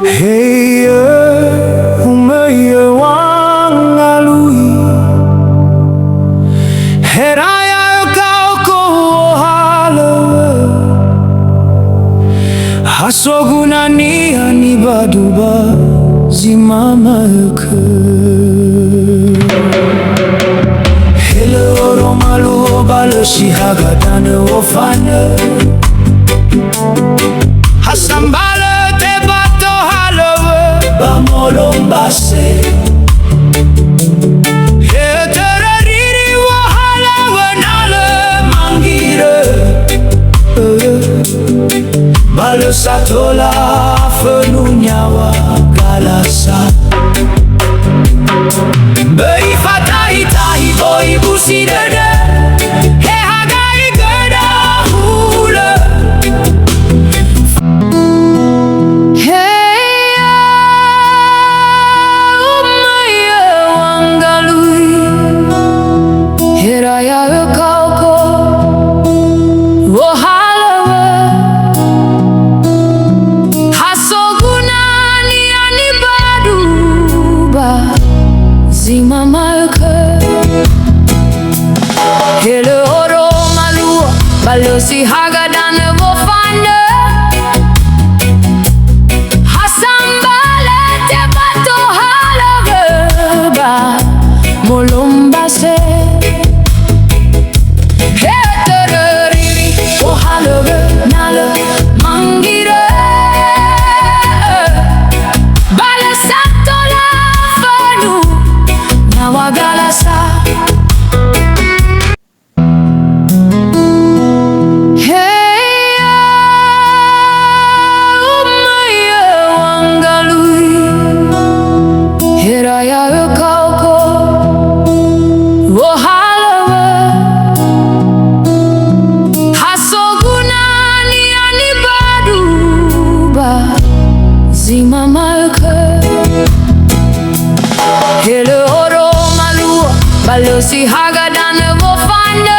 Hey, umaya wangalui heraya kau ko halawe hasoguna ni baduba zimama ke hello romalu baloshi hagadane ofane hasambale te bato halawe bamolombase heterariri wa halawe nale mangire balo satola fenunya galasa bei fatai tai boy busidene he hagai gada hula hey umaya wangalui heraya kauko wohalawe hasoguna ni baduba zimama hele oro malua balosi hagadane wofane hasambale te bato halawe ba molombase heterariri o halawe nale mangire bale satola fanu nawagalasa hele oro malua balosi hagadane wofane